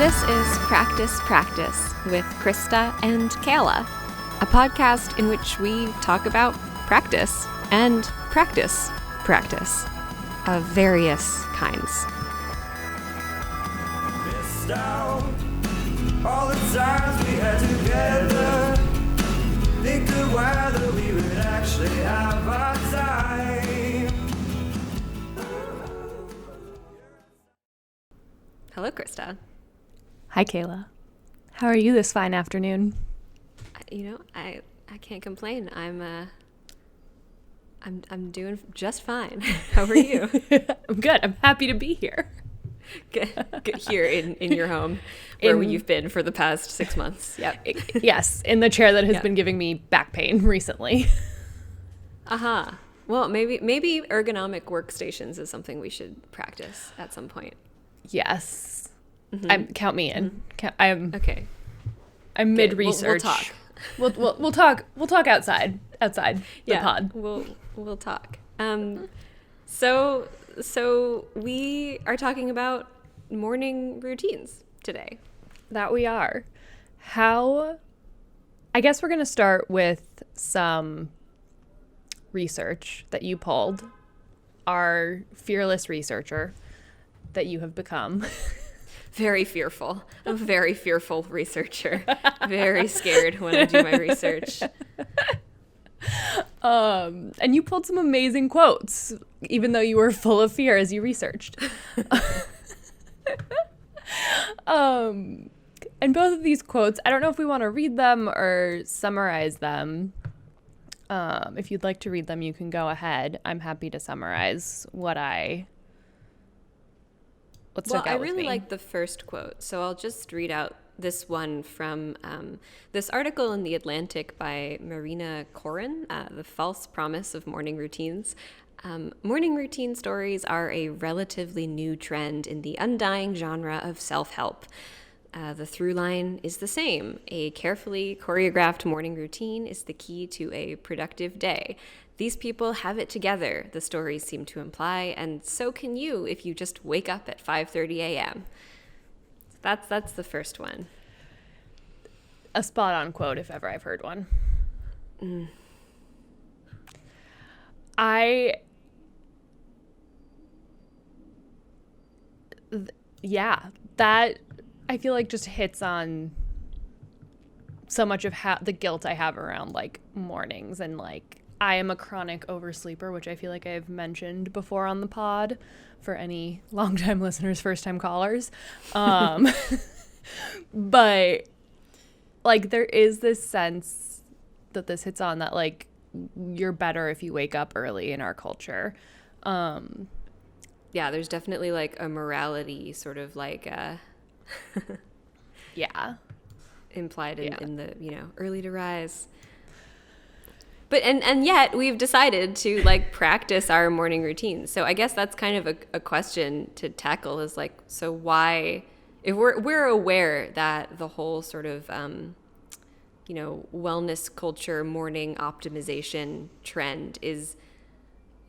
This is Practice with Krista and Kayla, a podcast in which we talk about practice and practice of various kinds. Missed out all the times we had together. Think of whether we would actually have our time. Hello, Krista. Hi, Kayla. How are you this fine afternoon? I can't complain. I'm doing just fine. How are you? I'm good. I'm happy to be here. Good. Here in your home, where you've been for the past 6 months. Yep. Yes, in the chair that has been giving me back pain recently. Well, maybe ergonomic workstations is something we should practice at some point. Yes. Mm-hmm. Count me in. I'm okay. I'm mid research. We'll talk. We'll talk. We'll talk outside the pod. We'll talk. So we are talking about morning routines today. That we are. I guess we're going to start with some research that you pulled, our fearless researcher that you have become. Very fearful. I'm a very fearful researcher. Very scared when I do my research. And you pulled some amazing quotes, even though you were full of fear as you researched. And both of these quotes, I don't know if we want to read them or summarize them. If you'd like to read them, you can go ahead. I'm happy to summarize what stuck out with me. I really like the first quote, so I'll just read out this one from this article in The Atlantic by Marina Koren, The False Promise of Morning Routines. Morning routine stories are a relatively new trend in the undying genre of self-help. The through line is the same. A carefully choreographed morning routine is the key to a productive day. These people have it together, the stories seem to imply, and so can you if you just wake up at 5:30 a.m. That's the first one. A spot-on quote, if ever I've heard one. That I feel like just hits on so much of the guilt I have around like mornings, and like I am a chronic oversleeper, which I feel like I've mentioned before on the pod for any longtime listeners, first-time callers. But like there is this sense that this hits on that like you're better if you wake up early in our culture. Yeah, there's definitely like a morality sort of like implied in the, early to rise. But and yet we've decided to like practice our morning routines. So I guess that's kind of a question to tackle is like, so why, if we're aware that the whole sort of wellness culture morning optimization trend is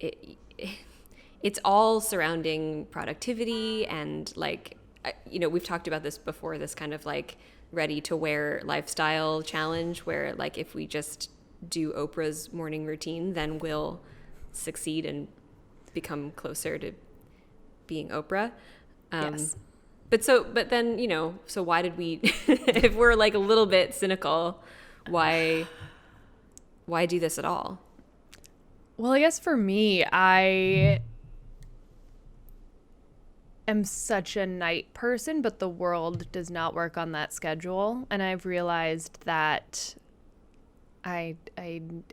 it's all surrounding productivity and like we've talked about this before, this kind of like ready to wear lifestyle challenge where like if we just do Oprah's morning routine, then we'll succeed and become closer to being Oprah. Yes. But then, so why did we, if we're like a little bit cynical, why do this at all? Well, I guess for me, I am such a night person, but the world does not work on that schedule. And I've realized that I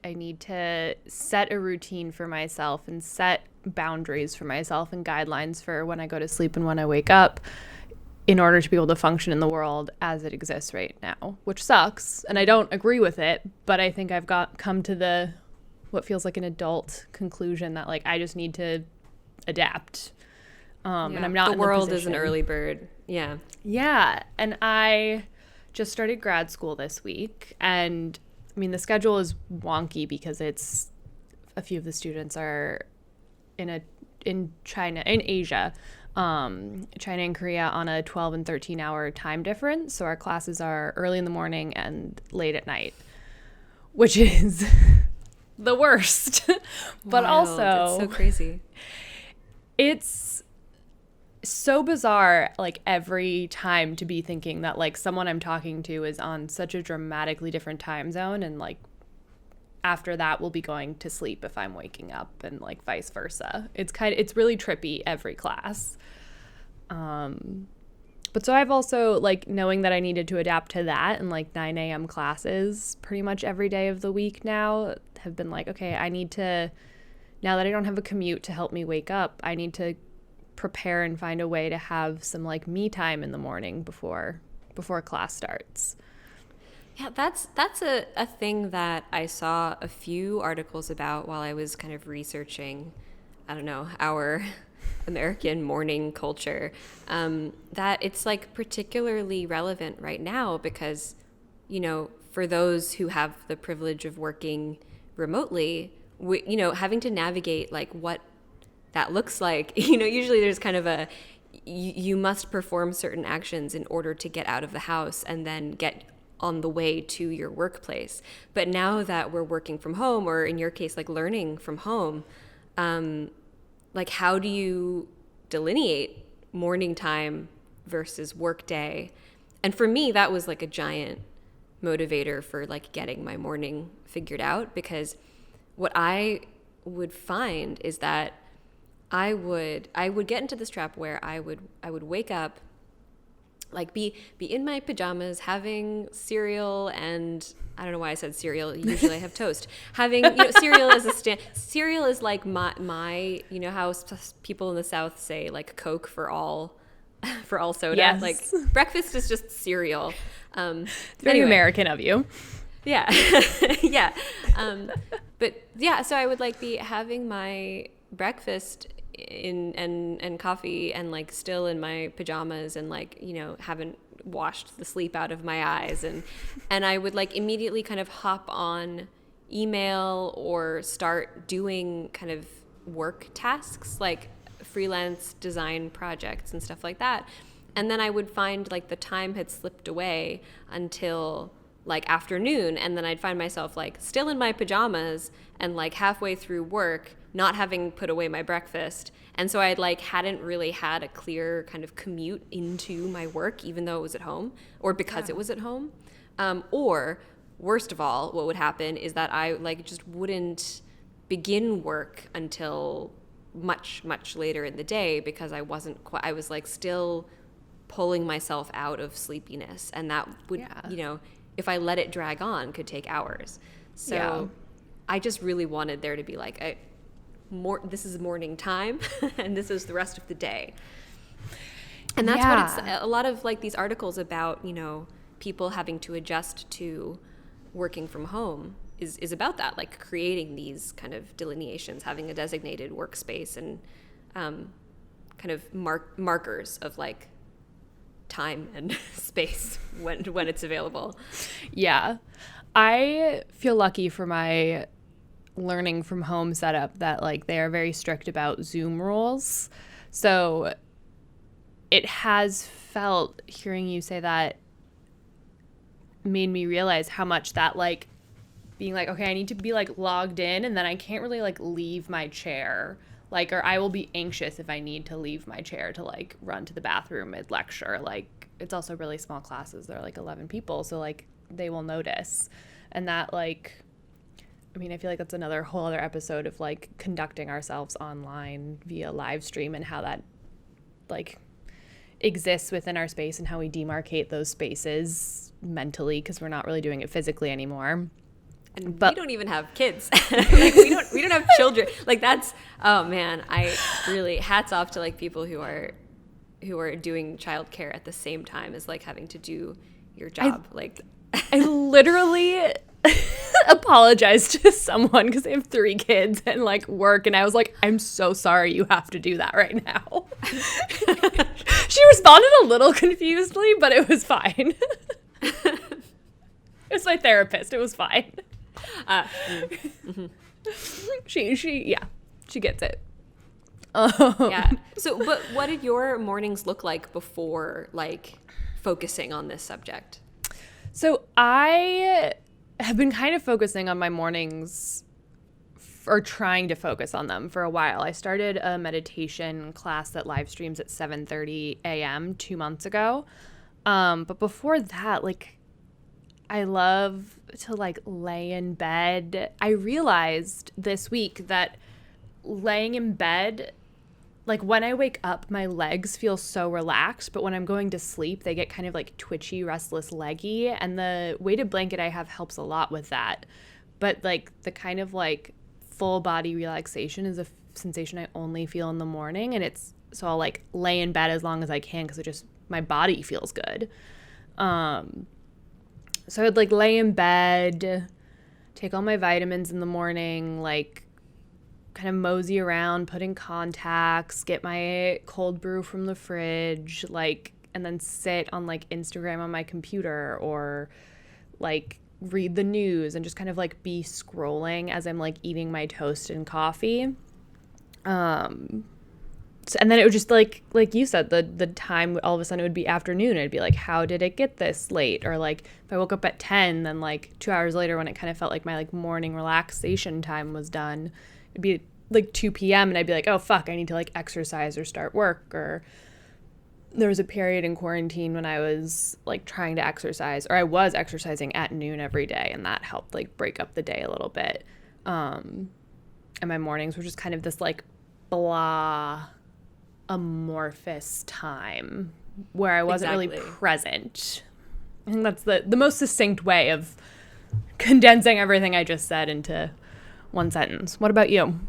need to set a routine for myself and set boundaries for myself and guidelines for when I go to sleep and when I wake up in order to be able to function in the world as it exists right now, which sucks. And I don't agree with it, but I think I've come to what feels like an adult conclusion that like I just need to adapt. And I'm not the in world the is an early bird. Yeah. Yeah. And I just started grad school this week, and I mean, the schedule is wonky because a few of the students are in Asia, China and Korea on a 12 and 13 hour time difference. So our classes are early in the morning and late at night, which is the worst. But Wild. also, It's so crazy. it's so bizarre, like, every time to be thinking that, like, someone I'm talking to is on such a dramatically different time zone, and, like, after that we'll be going to sleep if I'm waking up, and, like, vice versa. It's really trippy every class. But so I've also, like, knowing that I needed to adapt to that, and, like, 9 a.m. classes pretty much every day of the week now have been like, okay, I need to, now that I don't have a commute to help me wake up, I need to prepare and find a way to have some, like, me time in the morning before class starts. Yeah, that's a thing that I saw a few articles about while I was kind of researching, I don't know, our American morning culture, that it's, like, particularly relevant right now because, you know, for those who have the privilege of working remotely, you know, having to navigate, like, what that looks like, you know, usually there's kind of you must perform certain actions in order to get out of the house and then get on the way to your workplace. But now that we're working from home, or in your case, like, learning from home, like, how do you delineate morning time versus work day? And for me, that was, like, a giant motivator for, like, getting my morning figured out, because what I would find is that I would get into this trap where I would wake up, like, be in my pajamas having cereal, and I don't know why I said cereal. Usually I have toast. Having, you know, cereal as cereal is like my you know how people in the South say, like, Coke for all soda. Yes. Like, breakfast is just cereal. Very Anyway. American of you. Yeah. Yeah. But yeah, so I would, like, be having my breakfast and coffee, and, like, still in my pajamas, and, like, you know, haven't washed the sleep out of my eyes, and I would, like, immediately kind of hop on email or start doing kind of work tasks, like freelance design projects and stuff like that. And then I would find, like, the time had slipped away until, like, afternoon, and then I'd find myself, like, still in my pajamas and, like, halfway through work, not having put away my breakfast. And so I, like, hadn't really had a clear kind of commute into my work, even though it was at home, or because it was at home. Or worst of all, what would happen is that I, like, just wouldn't begin work until much, much later in the day, because I was, like, still pulling myself out of sleepiness. And that would, you know, if I let it drag on, could take hours. So I just really wanted there to be, like, this is morning time and this is the rest of the day. And that's what it's a lot of, like, these articles about, you know, people having to adjust to working from home is about that, like, creating these kind of delineations, having a designated workspace, and kind of markers of, like, time and space when it's available. Yeah. I feel lucky for my learning from home setup that, like, they are very strict about Zoom rules. So it has felt, hearing you say that made me realize how much that, like, being like, okay, I need to be, like, logged in, and then I can't really, like, leave my chair, like, or I will be anxious if I need to leave my chair to, like, run to the bathroom mid lecture. Like, it's also really small classes. They're, like, 11 people, so, like, they will notice. And that, like, I mean, I feel like that's another whole other episode of, like, conducting ourselves online via live stream, and how that, like, exists within our space, and how we demarcate those spaces mentally, because we're not really doing it physically anymore. And we don't even have kids. Like, we don't have children. Like, that's, oh man, I really, hats off to, like, people who are doing childcare at the same time as, like, having to do your job. I literally apologized to someone because they have 3 kids and, like, work, and I was like, I'm so sorry you have to do that right now. She responded a little confusedly, but it was fine. It's my therapist. It was fine. She gets it. Yeah. So, but what did your mornings look like before, like, focusing on this subject? So I have been kind of focusing on my mornings or trying to focus on them for a while. I started a meditation class that live streams at 7:30 a.m. 2 months ago. But before that, like, I love to like lay in bed. I realized this week that laying in bed, like when I wake up, my legs feel so relaxed, but when I'm going to sleep, they get kind of like twitchy, restless, leggy. And the weighted blanket I have helps a lot with that. But like the kind of like full body relaxation is a sensation I only feel in the morning. And it's, so I'll like lay in bed as long as I can because it just, my body feels good. So I'd like lay in bed, take all my vitamins in the morning, like kind of mosey around, put in contacts, get my cold brew from the fridge, like, and then sit on like Instagram on my computer or like read the news and just kind of like be scrolling as I'm like eating my toast and coffee. And then it would just like you said, the time all of a sudden it would be afternoon. It'd be like, how did it get this late? Or like if I woke up at 10, then like 2 hours later when it kind of felt like my like morning relaxation time was done, it'd be like 2 p.m. and I'd be like, oh fuck, I need to like exercise or start work. Or there was a period in quarantine when I was like trying to exercise, or I was exercising at noon every day, and that helped like break up the day a little bit. And my mornings were just kind of this like blah amorphous time where I wasn't really present. I think that's the most succinct way of condensing everything I just said into one sentence. What about you?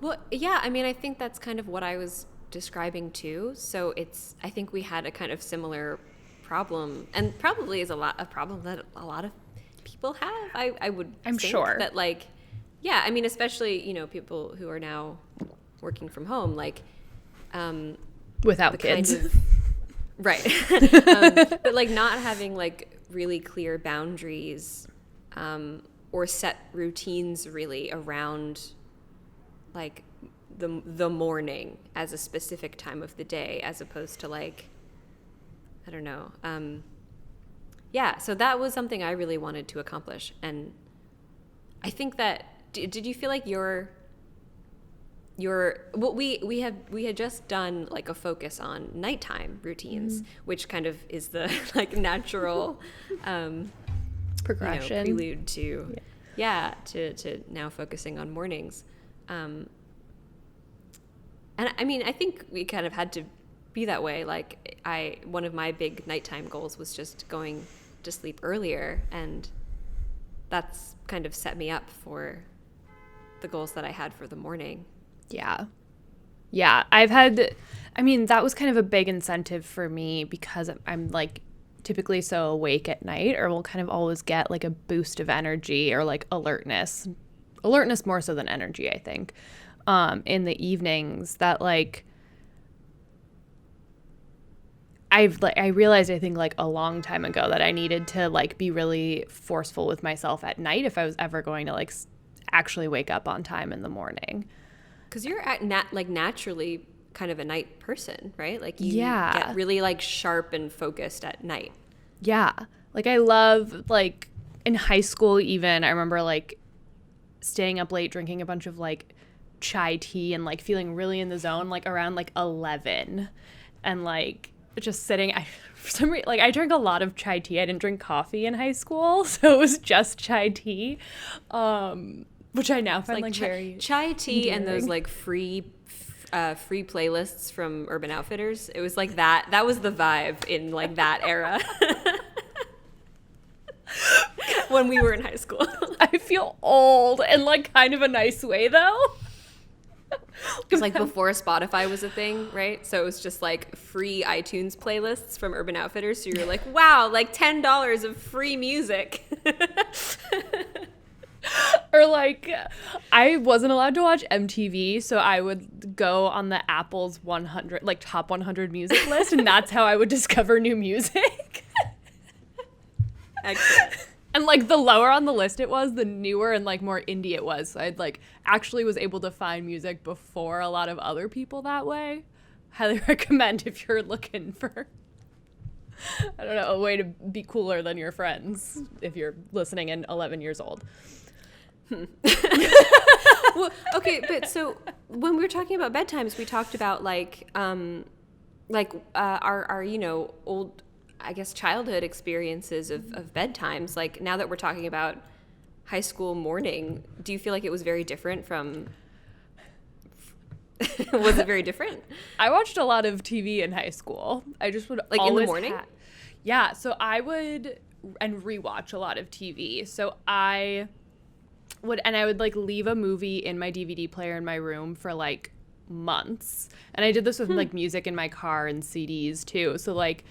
Well, yeah, I mean, I think that's kind of what I was describing too. So I think we had a kind of similar problem, and probably is a problem that a lot of people have. I'm think sure that like, yeah, I mean, especially, you know, people who are now working from home, like, without kids. Kind of, right. But like not having like really clear boundaries, or set routines really around like the morning as a specific time of the day, as opposed to like, I don't know. Yeah, so that was something I really wanted to accomplish. And I think that, did you feel like well, we had just done like a focus on nighttime routines, which kind of is the like natural progression, prelude to to now focusing on mornings. And I mean, I think we kind of had to be that way. Like one of my big nighttime goals was just going to sleep earlier, and that's kind of set me up for the goals that I had for the morning. Yeah, I mean, that was kind of a big incentive for me because I'm like typically so awake at night, or will kind of always get like a boost of energy or like alertness more so than energy, I think, in the evenings, that like I realized, I think like a long time ago, that I needed to like be really forceful with myself at night if I was ever going to like actually wake up on time in the morning. Because you're like naturally kind of a night person, right? Like you get really like sharp and focused at night. Yeah. Like I love, like in high school even, I remember like staying up late drinking a bunch of like chai tea and like feeling really in the zone like around like 11, and like just sitting. For some reason, like I drank a lot of chai tea. I didn't drink coffee in high school, so it was just chai tea. Which I now find like very chai tea endearing. And those like free playlists from Urban Outfitters. It was like that. That was the vibe in like that era. When we were in high school. I feel old in like kind of a nice way though. It was like before Spotify was a thing, right? So it was just like free iTunes playlists from Urban Outfitters. So you were like, wow, like $10 of free music. Or like I wasn't allowed to watch MTV, so I would go on the Apple's 100 like top 100 music list, and that's how I would discover new music. Excellent. And like the lower on the list it was, the newer and like more indie it was. So I'd like actually was able to find music before a lot of other people that way. Highly recommend if you're looking for, I don't know, a way to be cooler than your friends if you're listening and 11 years old. Well, okay, but so when we were talking about bedtimes, we talked about our old, I guess, childhood experiences of bedtimes. Like, now that we're talking about high school morning, do you feel like it was very different from? Was it very different? I watched a lot of TV in high school. I just would like always in the morning. Yeah, so I would and rewatch a lot of TV. So I would like leave a movie in my DVD player in my room for like months. And I did this with like music in my car and CDs too. So like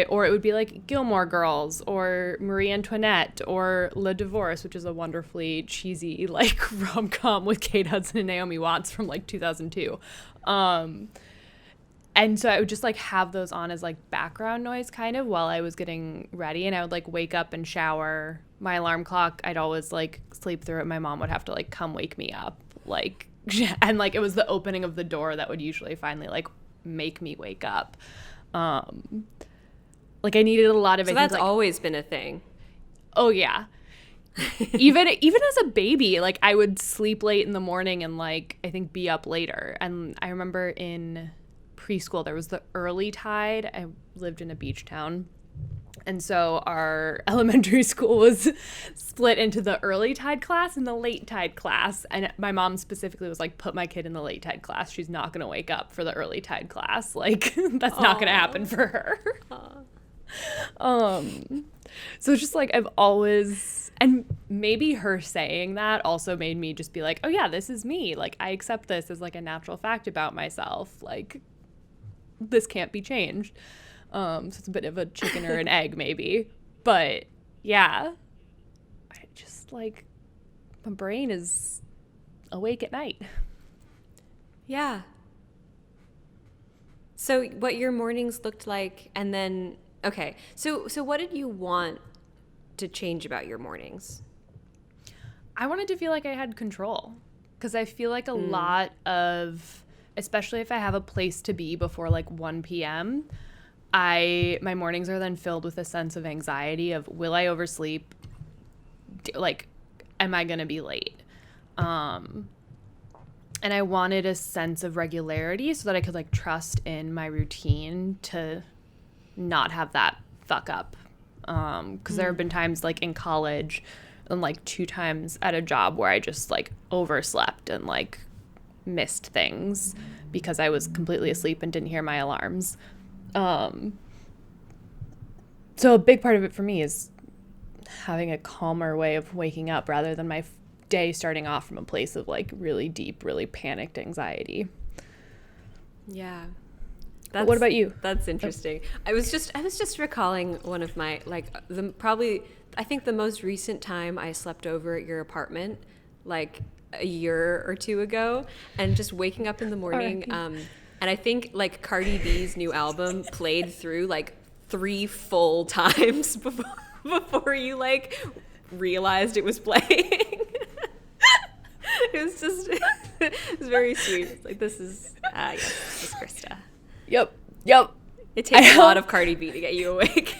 or it would be like Gilmore Girls or Marie Antoinette or Le Divorce, which is a wonderfully cheesy like rom-com with Kate Hudson and Naomi Watts from like 2002. And so I would just like have those on as like background noise kind of while I was getting ready, and I would like wake up and shower. My alarm clock, I'd always like sleep through it. My mom would have to like come wake me up, like, and like it was the opening of the door that would usually finally like make me wake up. Like I needed a lot of. So that's always been a thing. Oh yeah. even as a baby, like I would sleep late in the morning and like I think be up later. And I remember in preschool there was the early tide. I lived in a beach town, and so our elementary school was split into the early tide class and the late tide class. And my mom specifically was like, put my kid in the late tide class. She's not going to wake up for the early tide class. Like that's not going to happen for her. So it's just like I've always, and maybe her saying that also made me just be like, oh yeah, this is me. Like I accept this as like a natural fact about myself. Like this can't be changed. So it's a bit of a chicken or an egg maybe, but yeah, I just like my brain is awake at night. Yeah. So what your mornings looked like, and then okay, so what did you want to change about your mornings? I wanted to feel like I had control, because I feel like a lot of, especially if I have a place to be before like 1 p.m., my mornings are then filled with a sense of anxiety of, will I oversleep? Like, am I going to be late? And I wanted a sense of regularity so that I could like trust in my routine to not have that fuck up. Because there have been times like in college and like 2 times at a job where I just like overslept and like missed things because I was completely asleep and didn't hear my alarms. So a big part of it for me is having a calmer way of waking up rather than my day starting off from a place of like really deep, really panicked anxiety. Yeah. What about you? That's interesting. I was just recalling one of my I think the most recent time I slept over at your apartment, like a year or 2 ago, and just waking up in the morning. And I think like Cardi B's new album played through like 3 full times before you like realized it was playing. It was just, it was very sweet. It's like, this is Krista. Yep. It takes a lot of Cardi B to get you awake.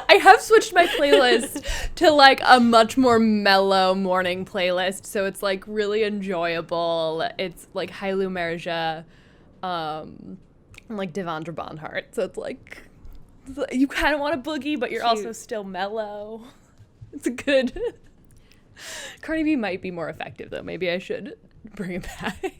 I have switched my playlist to like a much more mellow morning playlist, so it's like really enjoyable. It's like Hailu Merja, and like Devondra Bonhart, so it's like you kind of want a boogie, but you're also still mellow. It's a good. Cardi B might be more effective though. Maybe I should bring it back.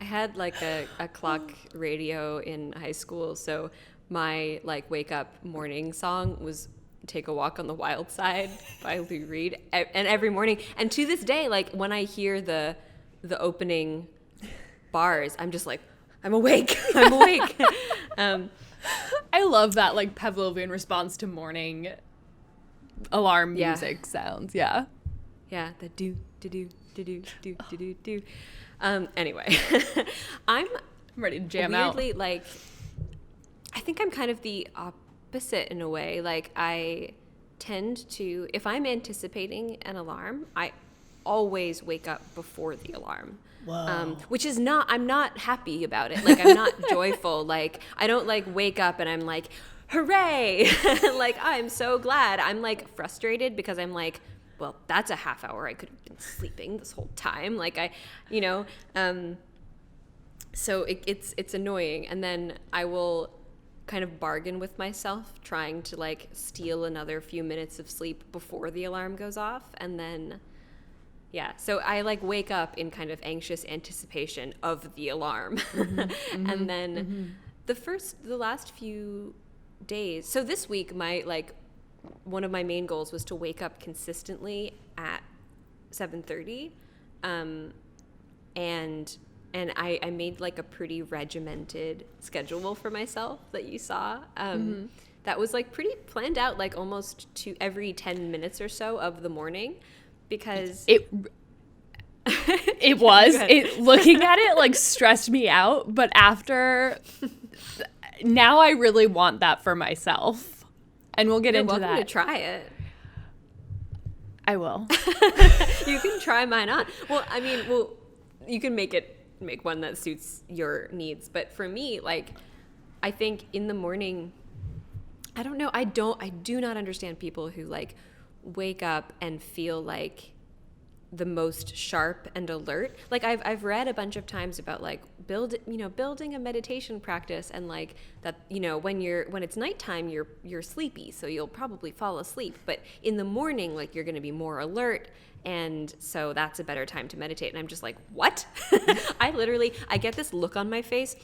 I had like a clock radio in high school, so my like wake up morning song was Take a Walk on the Wild Side by Lou Reed, and every morning, and to this day, like when I hear the opening bars, I'm just like, I'm awake. I love that like Pavlovian response to morning alarm music sounds. Yeah, the do do do do do do do do. Anyway, I'm ready to jam weirdly, out. Like, I think I'm kind of the opposite in a way. Like I tend to, if I'm anticipating an alarm, I always wake up before the alarm. Which is not, I'm not happy about it. Like I'm not joyful. Like I don't like wake up and I'm like, hooray. Like I'm so glad. I'm like frustrated because I'm like, well, that's a half hour I could have been sleeping this whole time. Like I, you know, so it's annoying. And then I will kind of bargain with myself trying to like steal another few minutes of sleep before the alarm goes off. And then, yeah, so I like wake up in kind of anxious anticipation of the alarm. And then the last few days, so this week my like one of my main goals was to wake up consistently at 7:30, and I made like a pretty regimented schedule for myself that you saw. That was like pretty planned out, like almost to every 10 minutes or so of the morning, because it was looking at it like stressed me out, but after now I really want that for myself, and we'll get into welcome that. To try it. I will. You can try mine on. Well, I mean, you can make one that suits your needs, but for me, like, I think in the morning, I don't know, I do not understand people who like wake up and feel like the most sharp and alert. Like I've read a bunch of times about like building a meditation practice, and like that, you know, when it's nighttime, you're sleepy, so you'll probably fall asleep, but in the morning, like you're going to be more alert, and so that's a better time to meditate. And I'm just like, what? I get this look on my face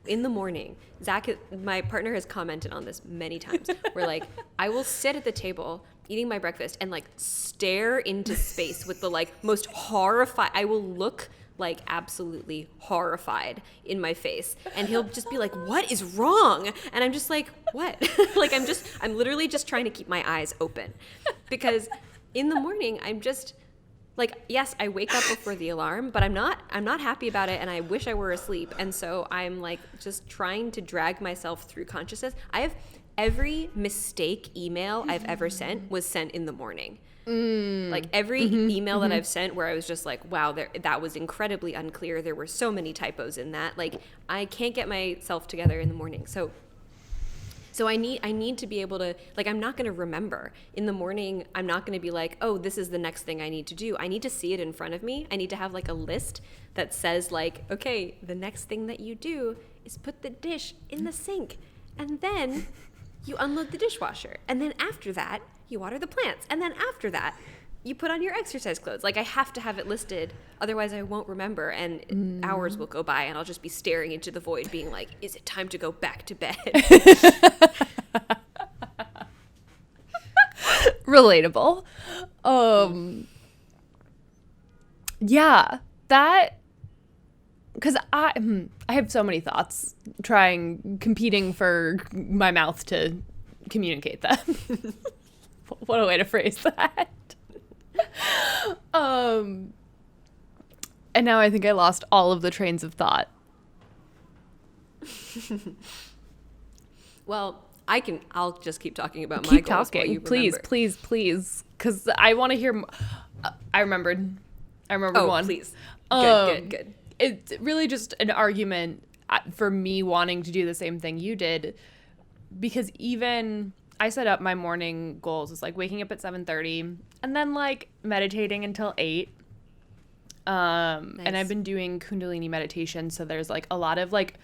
in the morning. Zach, my partner, has commented on this many times, where like I will sit at the table eating my breakfast and like stare into space with the like most horrified, I will look like absolutely horrified in my face, and he'll just be like, what is wrong? And I'm just like, what? Like I'm literally just trying to keep my eyes open, because in the morning I'm just like, yes, I wake up before the alarm, but I'm not happy about it, and I wish I were asleep. And so I'm like just trying to drag myself through consciousness. I have every mistake email I've ever sent was sent in the morning. Like every email that I've sent where I was just like, wow, that was incredibly unclear. There were so many typos in that. Like I can't get myself together in the morning. So I need to be able to, like, I'm not going to remember. In the morning, I'm not going to be like, oh, this is the next thing I need to do. I need to see it in front of me. I need to have like a list that says like, okay, the next thing that you do is put the dish in the sink, and then you unload the dishwasher. And then after that, you water the plants. And then after that, you put on your exercise clothes. Like I have to have it listed. Otherwise I won't remember, and hours will go by, and I'll just be staring into the void being like, is it time to go back to bed? Relatable. Yeah, that, because I have so many thoughts competing for my mouth to communicate them. What a way to phrase that. And now I think I lost all of the trains of thought. Well, I'll just keep talking about my Keep goals while talking, you please, remember. please, because I want to hear. I remembered one. Please. Good. It's really just an argument for me wanting to do the same thing you did, because even I set up my morning goals as like waking up at 7:30 and then like meditating until 8. Nice. And I've been doing Kundalini meditation, so there's like a lot of like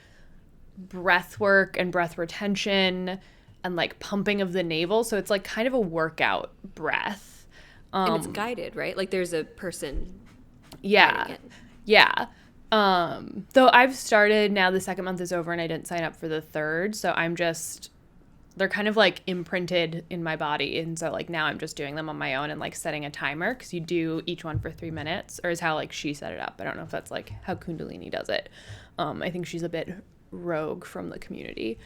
breath work and breath retention and like pumping of the navel, so it's like kind of a workout breath. And it's guided, right? Like there's a person. Yeah. Though I've started now, the second month is over and I didn't sign up for the third, so they're kind of like imprinted in my body, and so like now I'm just doing them on my own and like setting a timer, because you do each one for 3 minutes, or is how like she set it up. I don't know if that's like how Kundalini does it. I think she's a bit rogue from the community.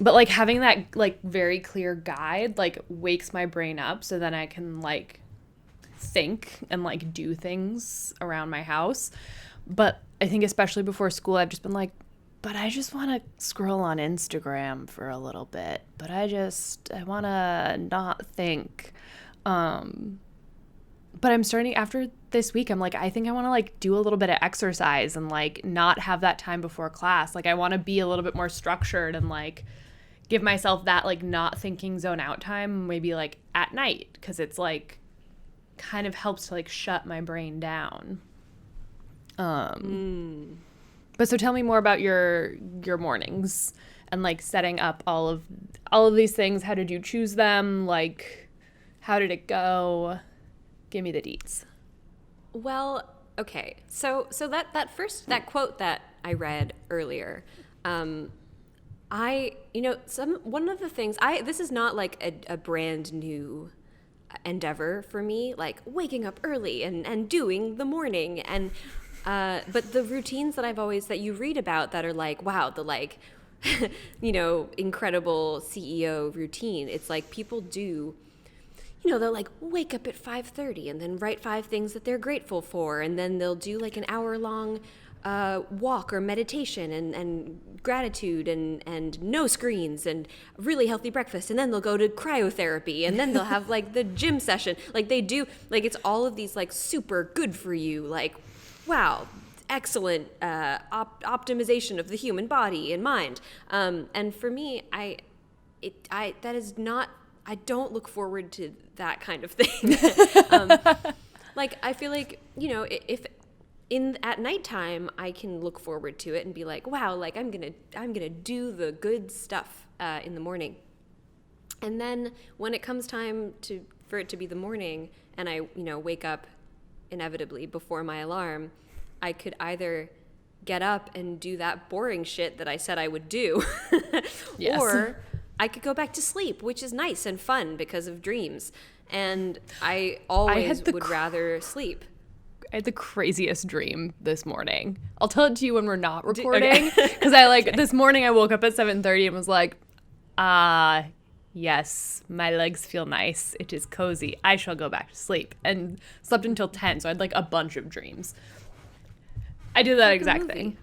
But like having that like very clear guide like wakes my brain up, so then I can like think and like do things around my house. But I think especially before school, I've just been like, but I just want to scroll on Instagram for a little bit. But I want to not think. But I'm starting after this week. I'm like, I think I want to like do a little bit of exercise and like not have that time before class. Like I want to be a little bit more structured and like give myself that like not thinking zone out time, maybe like at night, because it's like kind of helps to like shut my brain down. But so tell me more about your mornings and like setting up all of these things. How did you choose them? Like, how did it go? Give me the deets. Well, okay. So that quote that I read earlier, one of the things this is not like a brand new endeavor for me, like waking up early and doing the morning and but the routines that you read about that are like, wow, the like incredible CEO routine. It's like people do, they'll like wake up at 5:30 and then write 5 things that they're grateful for, and then they'll do like an hour-long walk or meditation and gratitude and no screens and really healthy breakfast, and then they'll go to cryotherapy, and then they'll have like the gym session. Like they do, like it's all of these like super good for you, like wow, excellent optimization of the human body and mind. And for me, that is not. I don't look forward to that kind of thing. Like I feel like if at nighttime I can look forward to it and be like, wow, like I'm gonna do the good stuff in the morning. And then when it comes time for it to be the morning and I wake up inevitably before my alarm, I could either get up and do that boring shit that I said I would do, Yes. or I could go back to sleep, which is nice and fun because of dreams. And I always would rather sleep. I had the craziest dream this morning. I'll tell it to you when we're not recording. Because this morning I woke up at 7:30 and was like, yes, my legs feel nice. It is cozy. I shall go back to sleep. And slept until 10. So I had like a bunch of dreams. I did that exact thing.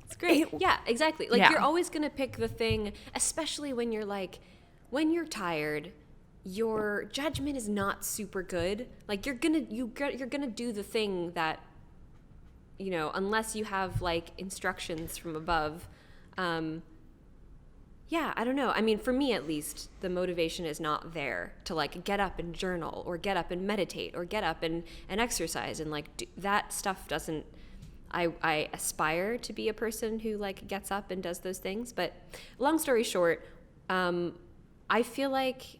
It's great. Yeah, exactly. Like you're always going to pick the thing, especially when you're tired, your judgment is not super good. Like you're going to do the thing that, unless you have like instructions from above. I don't know. I mean, for me at least, the motivation is not there to like get up and journal or get up and meditate or get up and exercise, and like that stuff doesn't. I aspire to be a person who like gets up and does those things, but long story short, I feel like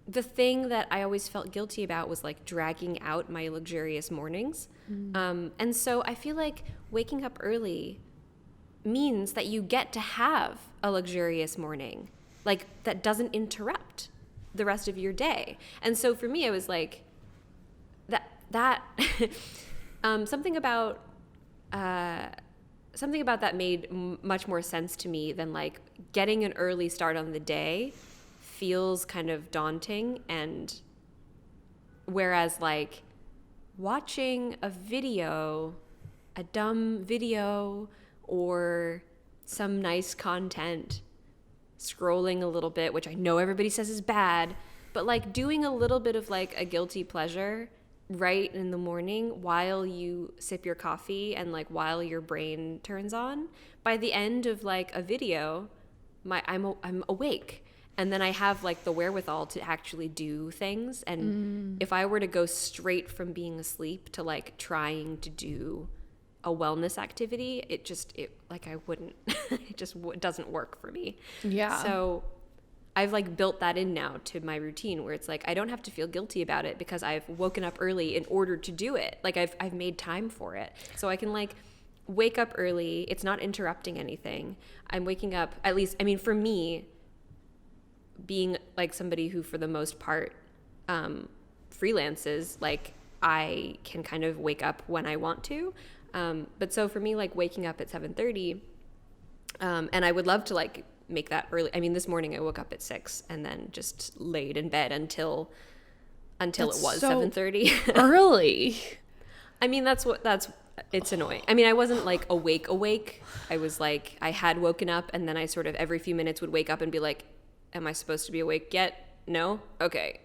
the thing that I always felt guilty about was like dragging out my luxurious mornings. And so I feel like waking up early means that you get to have a luxurious morning, like that doesn't interrupt the rest of your day. And so for me, I was like that something about that made much more sense to me than like getting an early start on the day feels kind of daunting. And whereas like watching a dumb video or some nice content, scrolling a little bit, which I know everybody says is bad, but like doing a little bit of like a guilty pleasure right in the morning while you sip your coffee and like while your brain turns on, by the end of like a video, I'm awake. And then I have like the wherewithal to actually do things. And if I were to go straight from being asleep to like trying to do a wellness activity, I wouldn't, it doesn't work for me. Yeah. So I've like built that in now to my routine where it's like I don't have to feel guilty about it because I've woken up early in order to do it. Like I've made time for it. So I can like wake up early. It's not interrupting anything. I'm waking up, at least, I mean, for me, being like somebody who for the most part freelances, like I can kind of wake up when I want to. But so for me, like waking up at 7:30, and I would love to like make that early. I mean, this morning I woke up at 6 and then just laid in bed until it was 7:30. Early. I mean, it's annoying. I mean, I wasn't like awake. I was like, I had woken up, and then I sort of every few minutes would wake up and be like, am I supposed to be awake yet? No? Okay.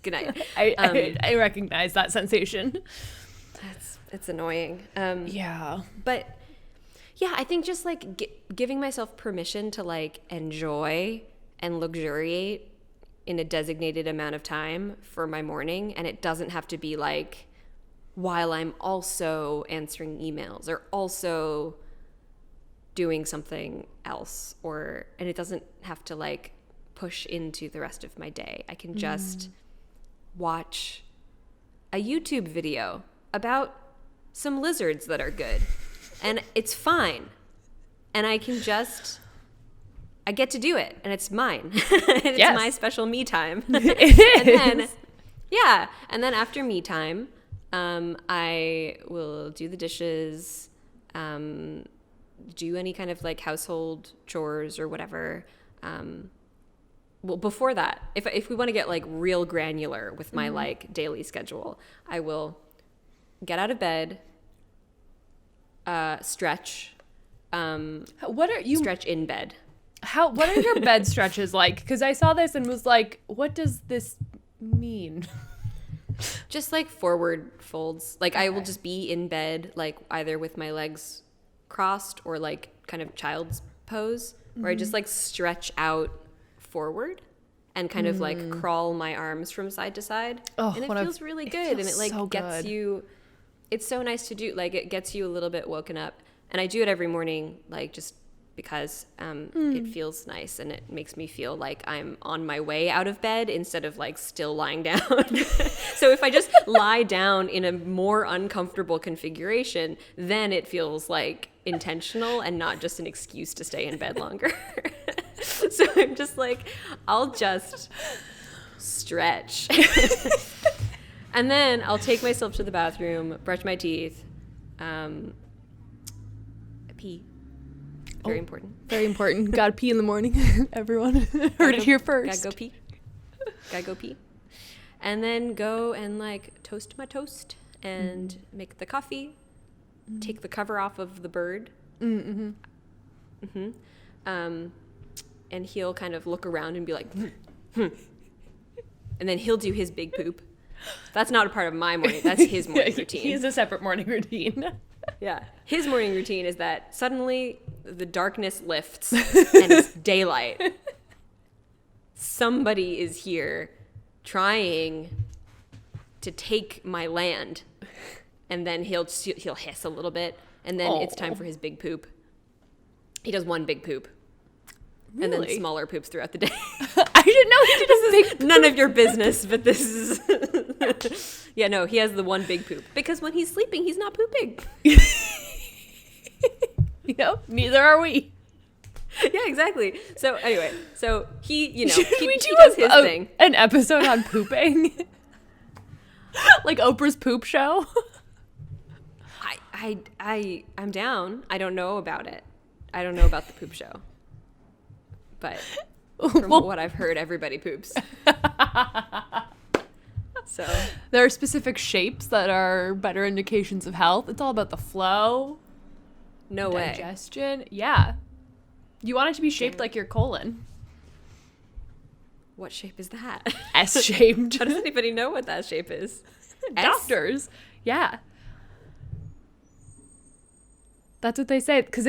Good night. I recognize that sensation. It's annoying. Yeah. But yeah, I think just like giving myself permission to like enjoy and luxuriate in a designated amount of time for my morning. And it doesn't have to be like while I'm also answering emails or also doing something else, and it doesn't have to like push into the rest of my day. I can just watch a YouTube video about some lizards that are good, and it's fine, and I get to do it, and it's mine. It's Yes. my special me time. It is. And then after me time, I will do the dishes, do any kind of like household chores or whatever. Well, before that, if we want to get like real granular with my like daily schedule, I will get out of bed, stretch, What are you stretch in bed. what are your bed stretches like? Because I saw this and was like, what does this mean? Just like forward folds. Like I will just be in bed, like either with my legs crossed or like kind of child's pose, where I just like stretch out forward and kind of like crawl my arms from side to side. Oh, and it feels really good. And it like so gets good. you, it's so nice to do. Like it gets you a little bit woken up. And I do it every morning, like just because it feels nice and it makes me feel like I'm on my way out of bed instead of like still lying down. So if I just lie down in a more uncomfortable configuration, then it feels like intentional and not just an excuse to stay in bed longer. So I'm just like, I'll just stretch. And then I'll take myself to the bathroom, brush my teeth, pee. Very important. Very important. Gotta pee in the morning. Everyone heard it here first. Gotta go pee. And then go and like toast my toast and make the coffee. Take the cover off of the bird. And he'll kind of look around and be like, and then he'll do his big poop. That's not a part of my morning. That's his morning routine. He has a separate morning routine. Yeah. His morning routine is that suddenly the darkness lifts and it's daylight. Somebody is here trying to take my land. And then he'll hiss a little bit. And then it's time for his big poop. He does one big poop. Really? And then smaller poops throughout the day. I didn't know he did a big poop. None of your business, but this is... Yeah, no, he has the one big poop. Because when he's sleeping, he's not pooping. Yep, neither are we. Yeah, exactly. So anyway, so he, he we does his thing. An episode on pooping? Like Oprah's poop show? I'm down. I don't know about it. I don't know about the poop show. But from what I've heard, everybody poops. So There are specific shapes that are better indications of health. It's all about the flow. no way. Digestion. Yeah. You want it to be shaped like your colon. What shape is that? S-shaped. How does anybody know what that shape is? S? Doctors. Yeah. That's what they say. Because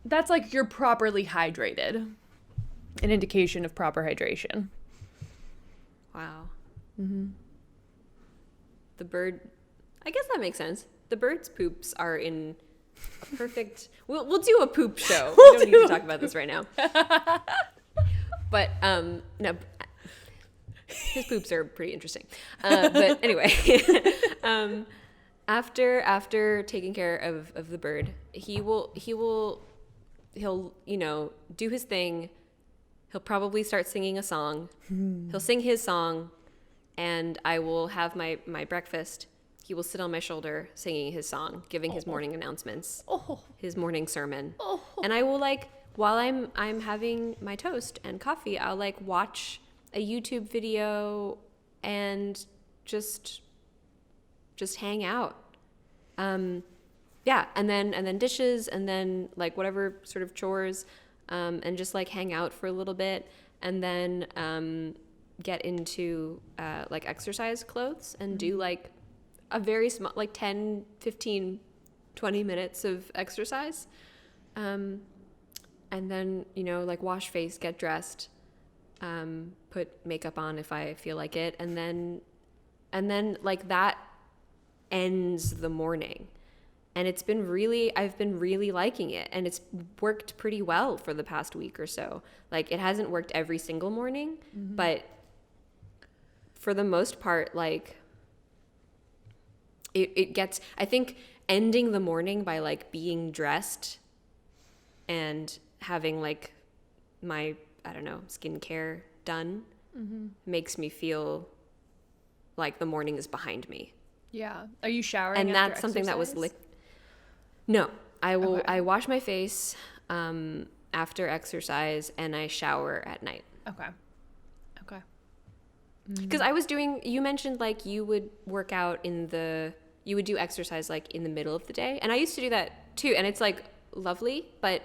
that's like you're properly hydrated. An indication of proper hydration. Wow. The bird, I guess that makes sense. The bird's poops are in a perfect, we'll do a poop show. We don't need to talk about this right now. But, no, his poops are pretty interesting. But anyway, after taking care of the bird, he'll do his thing. He'll probably start singing a song. He'll sing his song, and I will have my breakfast. He will sit on my shoulder singing his song, giving his morning announcements, his morning sermon. And I will while I'm having my toast and coffee, I'll watch a YouTube video and just just hang out. Yeah, and then dishes, and then like whatever sort of chores, and just like hang out for a little bit, and then get into like exercise clothes and do like a very small, like 10, 15, 20 minutes of exercise. And then, you know, like wash face, get dressed, put makeup on if I feel like it. And then like that ends the morning. And I've been really liking it, and it's worked pretty well for the past week or so. Like, it hasn't worked every single morning, but for the most part, like, it gets, I think ending the morning by like being dressed and having like my, I don't know, skincare done makes me feel like the morning is behind me. Yeah. Are you showering And after that's something that was exercise? No, I will. Okay. I wash my face after exercise, and I shower at night. Okay. Okay. Because I was doing. You mentioned like you would work out you would do exercise like in the middle of the day, and I used to do that too. And it's like lovely, but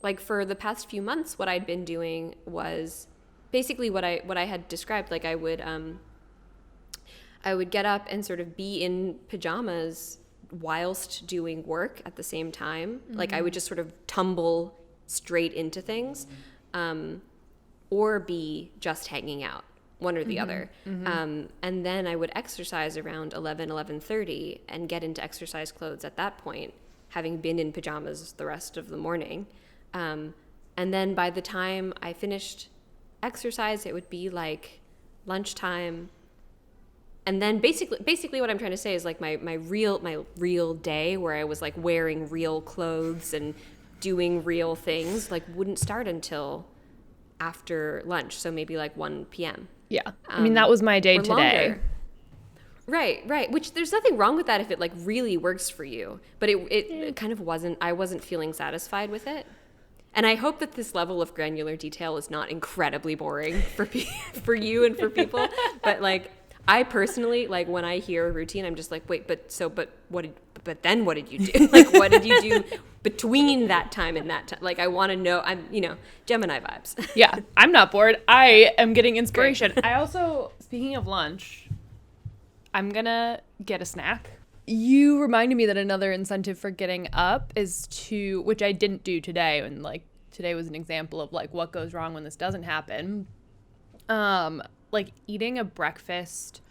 like for the past few months, what I'd been doing was basically what I had described. Like I would get up and sort of be in pajamas whilst doing work at the same time. Like I would just sort of tumble straight into things, or be just hanging out, one or the other. And then I would exercise around 11:30 and get into exercise clothes at that point, having been in pajamas the rest of the morning. And then by the time I finished exercise, it would be like lunchtime. And then basically what I'm trying to say is like my real day where I was like wearing real clothes and doing real things like wouldn't start until after lunch. So maybe like 1 p.m. Yeah. I mean, that was my day or today. longer. Right. Which there's nothing wrong with that if it like really works for you. But it kind of wasn't. I wasn't feeling satisfied with it. And I hope that this level of granular detail is not incredibly boring for you and for people. But like, I personally, like when I hear a routine, I'm just like, wait, but then what did you do? Like, what did you do between that time and that time? Like, I want to know. I'm, Gemini vibes. Yeah, I'm not bored. I am getting inspiration. I also, speaking of lunch, I'm gonna get a snack. You reminded me that another incentive for getting up is which I didn't do today, and like today was an example of like what goes wrong when this doesn't happen. Like eating a breakfast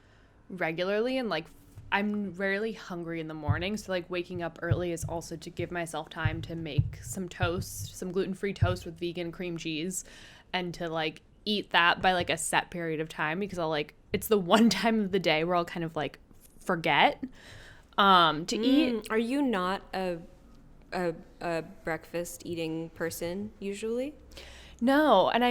regularly, and like I'm rarely hungry in the morning, so like waking up early is also to give myself time to make some toast, some gluten-free toast with vegan cream cheese, and to like eat that by like a set period of time, because it's the one time of the day where I'll kind of like forget to eat. Are you not a breakfast eating person usually? No, and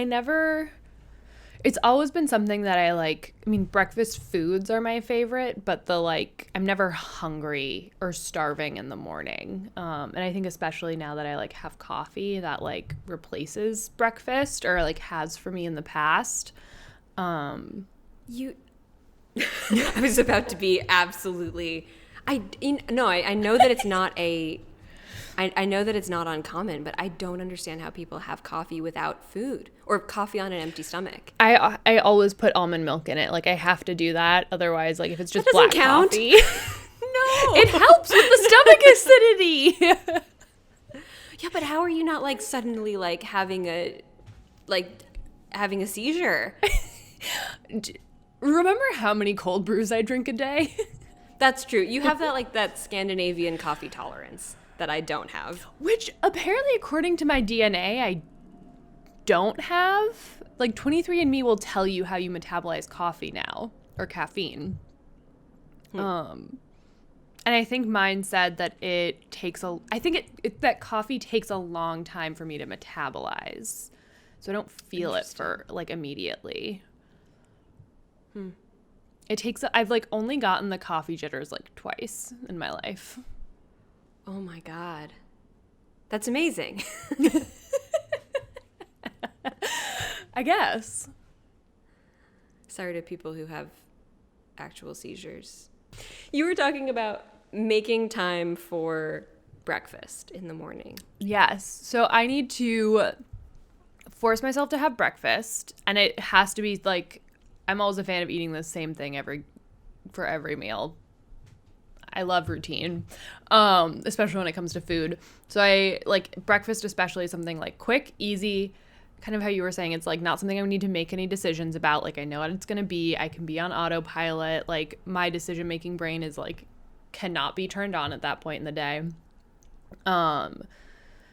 it's always been something that I like. I mean, breakfast foods are my favorite, but I'm never hungry or starving in the morning. And I think especially now that I like have coffee that like replaces breakfast, or like has for me in the past. I was about to be absolutely. I know that it's not I know that it's not uncommon, but I don't understand how people have coffee without food or coffee on an empty stomach. I always put almond milk in it. Like I have to do that. Otherwise, like if it's just that black count. coffee. No. It helps with the stomach acidity. Yeah, but how are you not like suddenly like having a seizure? Remember how many cold brews I drink a day? That's true. You have that Scandinavian coffee tolerance that I don't have. Which apparently, according to my DNA, I don't have. Like 23andMe will tell you how you metabolize coffee now, or caffeine. And I think mine said that it takes that coffee takes a long time for me to metabolize. So I don't feel it for like immediately. I've like only gotten the coffee jitters like twice in my life. Oh my God. That's amazing. I guess. Sorry to people who have actual seizures. You were talking about making time for breakfast in the morning. Yes. So I need to force myself to have breakfast, and it has to be like, I'm always a fan of eating the same thing for every meal. I love routine, especially when it comes to food. So I like breakfast, especially something like quick, easy, kind of how you were saying. It's like not something I need to make any decisions about. Like I know what it's going to be. I can be on autopilot. Like my decision-making brain is like cannot be turned on at that point in the day.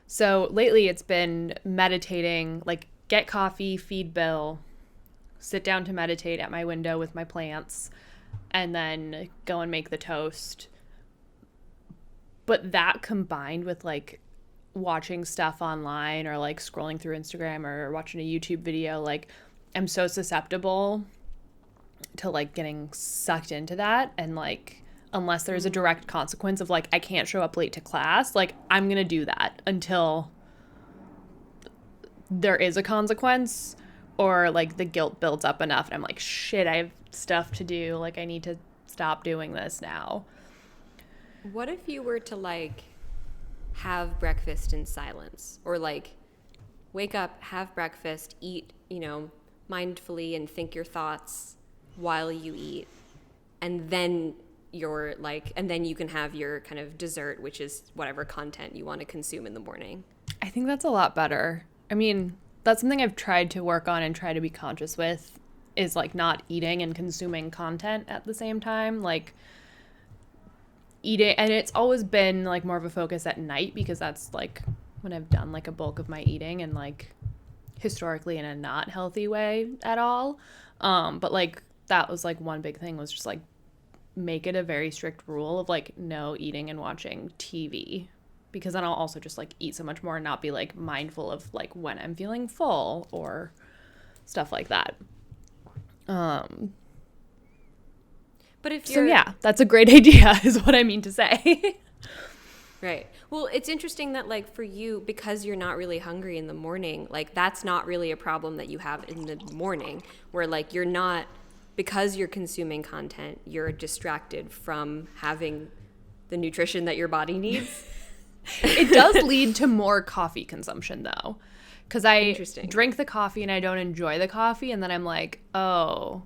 So lately it's been meditating, like get coffee, feed Bill, sit down to meditate at my window with my plants, and then go and make the toast. But that combined with like watching stuff online or like scrolling through Instagram or watching a YouTube video, like I'm so susceptible to like getting sucked into that. And like, unless there's a direct consequence of like, I can't show up late to class, like I'm going to do that until there is a consequence or like the guilt builds up enough and I'm like, shit, I have stuff to do. Like I need to stop doing this now. What if you were to like have breakfast in silence, or like wake up, have breakfast, eat, mindfully and think your thoughts while you eat, and then and then you can have your kind of dessert, which is whatever content you want to consume in the morning. I think that's a lot better. I mean, that's something I've tried to work on and try to be conscious with, is like not eating and consuming content at the same time. Like eating, and it's always been like more of a focus at night because that's like when I've done like a bulk of my eating, and like historically in a not healthy way at all. But like that was like one big thing, was just like make it a very strict rule of like no eating and watching TV, because then I'll also just like eat so much more and not be like mindful of like when I'm feeling full or stuff like that. But if so yeah, that's a great idea is what I mean to say. Right. Well, it's interesting that like for you, because you're not really hungry in the morning, like that's not really a problem that you have in the morning, where like you're not, because you're consuming content, you're distracted from having the nutrition that your body needs. It does lead to more coffee consumption though, because I drink the coffee and I don't enjoy the coffee, and then I'm like, oh,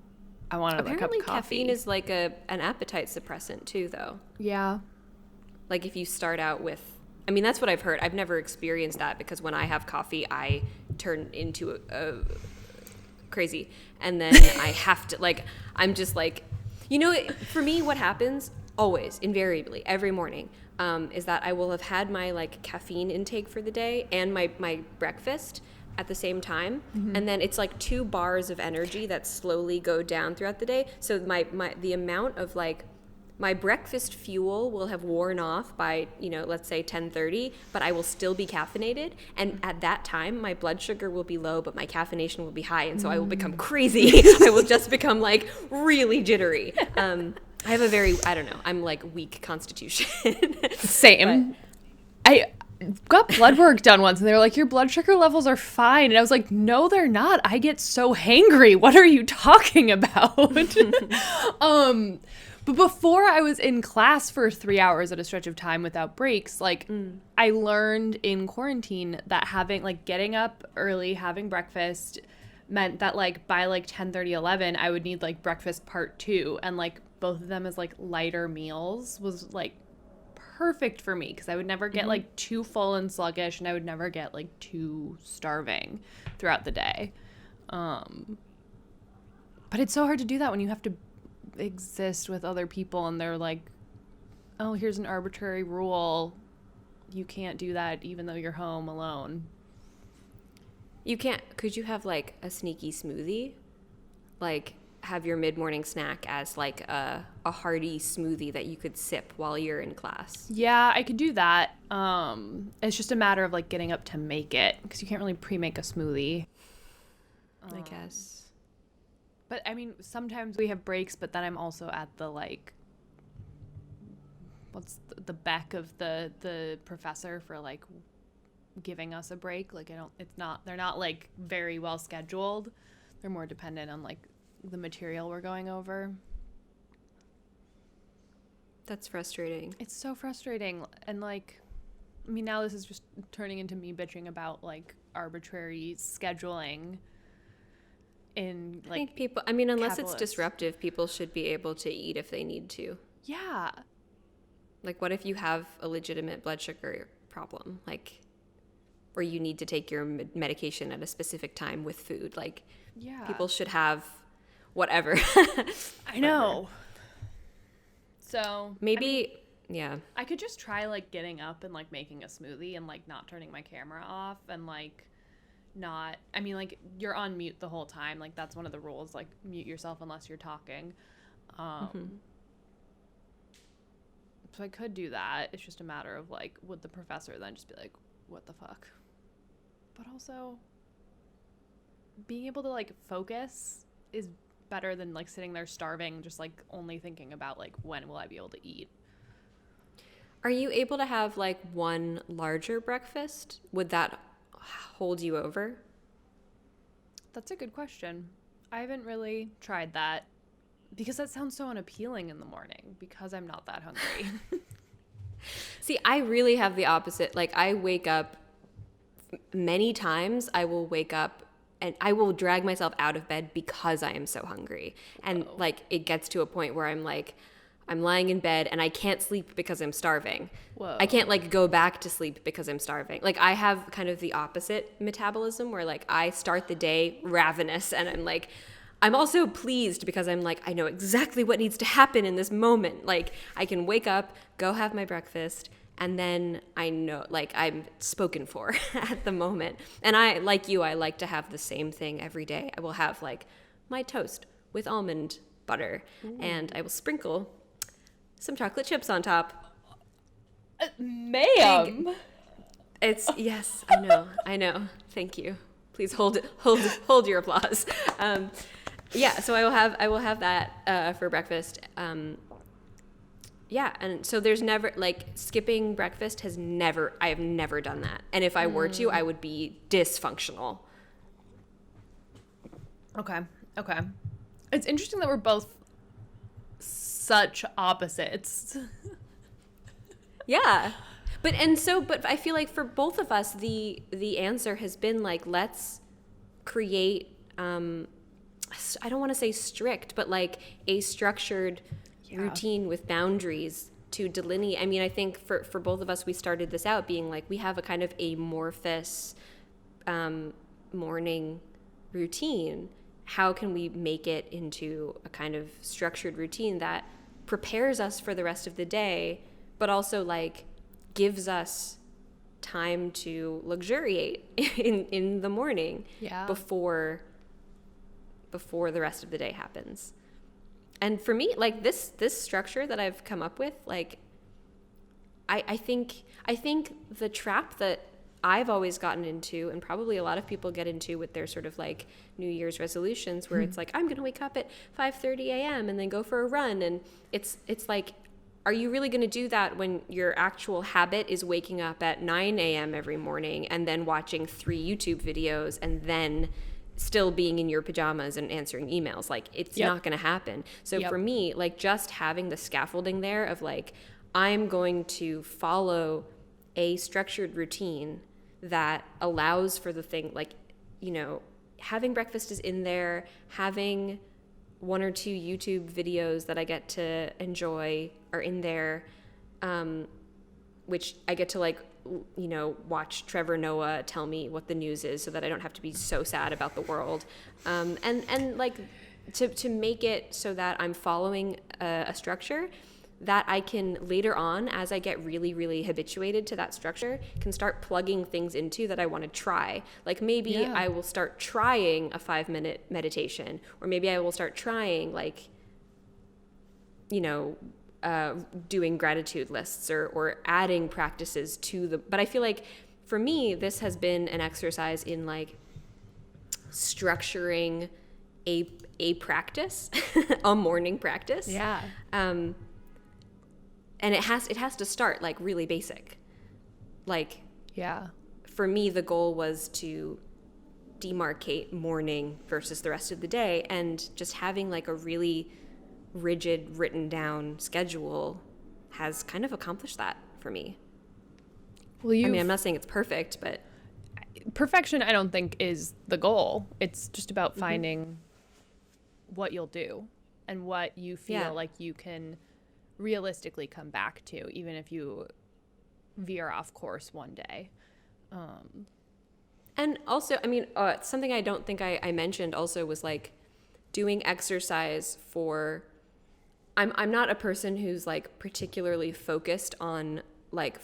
I want another cup of coffee. Apparently caffeine is like an appetite suppressant too, though. Yeah. Like if you start out with, I mean, that's what I've heard. I've never experienced that, because when I have coffee, I turn into a crazy. And then I have to, like, I'm just like, for me, what happens always, invariably, every morning, is that I will have had my like caffeine intake for the day and my breakfast at the same time, and then it's like 2 bars of energy that slowly go down throughout the day. So the amount of like my breakfast fuel will have worn off by let's say 10:30, but I will still be caffeinated, and at that time my blood sugar will be low but my caffeination will be high, and so I will become crazy. I will just become like really jittery. I have a very, I don't know, I'm like weak constitution. Same. I got blood work done once and they were like, your blood sugar levels are fine. And I was like, no, they're not. I get so hangry. What are you talking about? But before I was in class for 3 hours at a stretch of time without breaks, like I learned in quarantine that getting up early, having breakfast meant that like by like 10:30, 11, I would need like breakfast part 2, and like both of them as like lighter meals was like perfect for me, because I would never get like too full and sluggish, and I would never get like too starving throughout the day. But it's so hard to do that when you have to exist with other people and they're like, oh, here's an arbitrary rule, you can't do that even though you're home alone. You can't. Could you have like a sneaky smoothie, like have your mid-morning snack as like a hearty smoothie that you could sip while you're in class? Yeah, I could do that. It's just a matter of like getting up to make it, because you can't really pre-make a smoothie, I guess. But I mean, sometimes we have breaks, but then I'm also at the like, what's the beck of the professor for like giving us a break. Like they're not like very well scheduled. They're more dependent on like the material we're going over. That's frustrating. It's so frustrating. And like, I mean, now this is just turning into me bitching about like arbitrary scheduling in I like think people, I mean, unless it's capitalist. disruptive, people should be able to eat if they need to. Yeah. Like, what if you have a legitimate blood sugar problem? Like, or you need to take your medication at a specific time with food. Like, Yeah. people should have whatever. I know. So Maybe, yeah. I could just try like getting up and like making a smoothie and like not turning my camera off and like not, I mean, like you're on mute the whole time. Like that's one of the rules, like mute yourself unless you're talking. So I could do that. It's just a matter of like, would the professor then just be like, what the fuck? But also being able to like focus is better than like sitting there starving, just like only thinking about like, when will I be able to eat? Are you able to have like one larger breakfast? Would that hold you over? That's a good question. I haven't really tried that because that sounds so unappealing in the morning because I'm not that hungry. See, I really have the opposite. Like, I wake up many times. I will wake up and I will drag myself out of bed because I am so hungry. And like, it gets to a point where I'm like, I'm lying in bed and I can't sleep because I'm starving. Whoa. I can't like go back to sleep because I'm starving. Like, I have kind of the opposite metabolism where like I start the day ravenous and I'm like, I'm also pleased because I'm like, I know exactly what needs to happen in this moment. Like, I can wake up, go have my breakfast, and then I know, like, I'm spoken for at the moment. And I, like you, I like to have the same thing every day. I will have like my toast with almond butter, and I will sprinkle some chocolate chips on top. Ma'am. It's, yes, I know. Thank you. Please hold your applause. Yeah, so I will have that for breakfast. Yeah, and so there's never, like, skipping breakfast I have never done that. And if I were to, I would be dysfunctional. Okay. It's interesting that we're both such opposites. Yeah. But I feel like for both of us, the answer has been like, let's create, I don't want to say strict, but like a structured routine with boundaries to delineate. I mean, I think for both of us, we started this out being like, we have a kind of amorphous morning routine. How can we make it into a kind of structured routine that prepares us for the rest of the day, but also like gives us time to luxuriate in the morning before the rest of the day happens. And for me, like this structure that I've come up with, like I think the trap that I've always gotten into, and probably a lot of people get into with their sort of like New Year's resolutions, where it's like, I'm going to wake up at 5:30 a.m. and then go for a run. And it's like, are you really going to do that when your actual habit is waking up at 9 a.m. every morning and then watching 3 YouTube videos and then still being in your pajamas and answering emails? Like, it's not going to happen. So for me, like, just having the scaffolding there of like, I'm going to follow a structured routine that allows for the thing, like, you know, having breakfast is in there, having 1 or 2 YouTube videos that I get to enjoy are in there, which I get to, like, you know, watch Trevor Noah tell me what the news is so that I don't have to be so sad about the world. And like, to make it so that I'm following a structure that I can later on, as I get really, really habituated to that structure, can start plugging things into that I want to try. Like, maybe I will start trying a 5-minute meditation, or maybe I will start trying, like, you know, doing gratitude lists or adding practices to the, but I feel like for me, this has been an exercise in like structuring a practice, a morning practice. Yeah. And it has to start like really basic. Like, Yeah. for me, the goal was to demarcate morning versus the rest of the day, and just having like a really rigid written down schedule has kind of accomplished that for me. Well, I mean, I'm not saying it's perfect, but perfection, I don't think, is the goal. It's just about finding what you'll do and what you feel like you can realistically come back to, even if you veer off course one day. And also, I mean, something I don't think I mentioned also was like doing exercise for. I'm not a person who's like particularly focused on like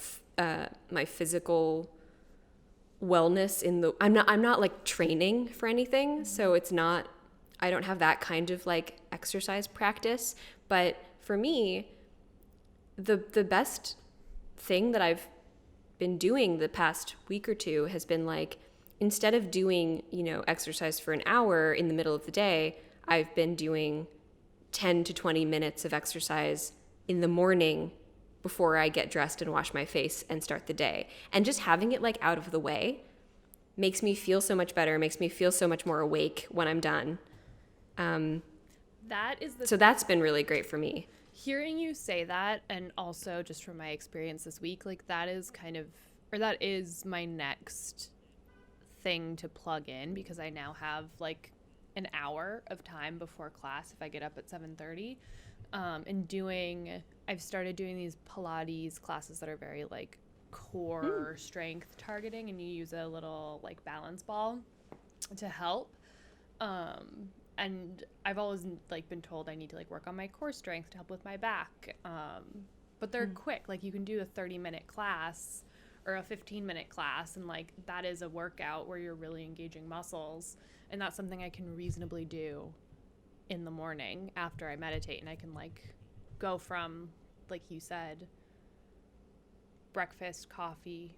my physical wellness in the. I'm not like training for anything, so it's not. I don't have that kind of like exercise practice. But for me, the best thing that I've been doing the past week or two has been like, instead of doing, exercise for an hour in the middle of the day, I've been doing 10 to 20 minutes of exercise in the morning before I get dressed and wash my face and start the day. And just having it like out of the way makes me feel so much better, makes me feel so much more awake when I'm done. So that's been really great for me. Hearing you say that, and also just from my experience this week, like that is my next thing to plug in, because I now have like an hour of time before class if I get up at 7:30. I've started doing these Pilates classes that are very like core strength targeting, and you use a little like balance ball to help. And I've always like been told I need to like work on my core strength to help with my back. But they're quick. Like you can do a 30-minute class or a 15-minute class, and like that is a workout where you're really engaging muscles. And that's something I can reasonably do in the morning after I meditate. And I can like go from, like you said, breakfast, coffee,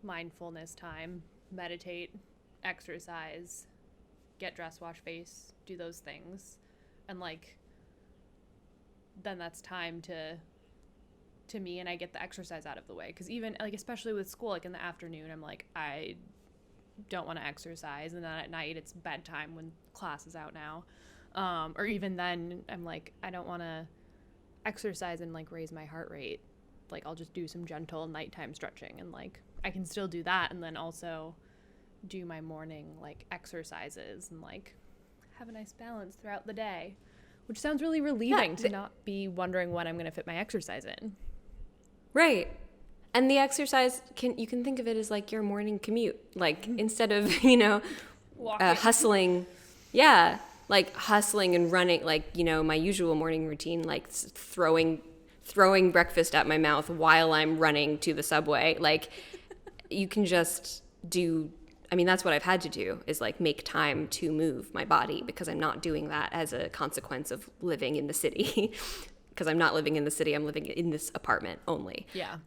mindfulness time, meditate, exercise, get dressed, wash face, do those things. And like then that's time to me, and I get the exercise out of the way. Because even like, especially with school, like in the afternoon, I'm like, I don't want to exercise, and then at night it's bedtime when class is out now, or even then I'm like, I don't want to exercise and like raise my heart rate. Like I'll just do some gentle nighttime stretching, and like I can still do that and then also do my morning like exercises and like have a nice balance throughout the day, which sounds really relieving to not be wondering when I'm going to fit my exercise in. Right. And the exercise, you can think of it as like your morning commute. Like instead of, hustling. Yeah. Like hustling and running, like, my usual morning routine, like throwing breakfast at my mouth while I'm running to the subway. Like you can just that's what I've had to do, is like make time to move my body, because I'm not doing that as a consequence of living in the city. Because I'm not living in the city, I'm living in this apartment only. Yeah.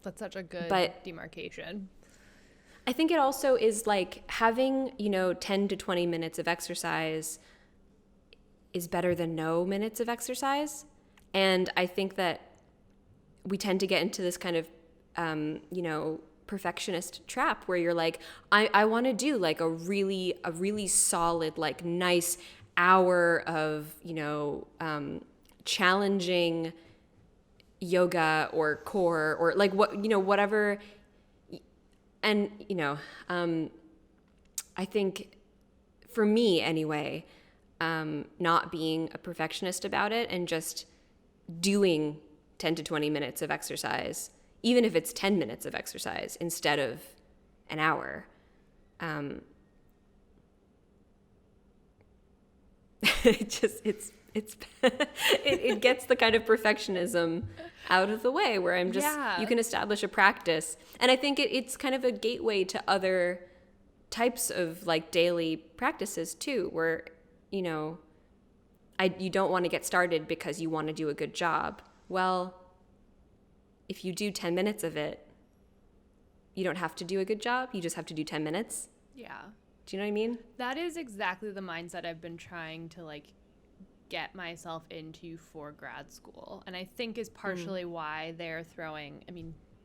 That's such a good demarcation. I think it also is like having, 10 to 20 minutes of exercise is better than no minutes of exercise. And I think that we tend to get into this kind of, perfectionist trap where you're like, I want to do like a really solid, like nice hour of, challenging yoga or core or like whatever. And, I think for me anyway, not being a perfectionist about it and just doing 10 to 20 minutes of exercise, even if it's 10 minutes of exercise instead of an hour. It gets the kind of perfectionism out of the way where I'm just, you can establish a practice. And I think it's kind of a gateway to other types of like daily practices too, where, you don't want to get started because you want to do a good job. Well, if you do 10 minutes of it, you don't have to do a good job. You just have to do 10 minutes. Yeah. Do you know what I mean? That is exactly the mindset I've been trying to like get myself into for grad school. And I think is partially why they're throwing,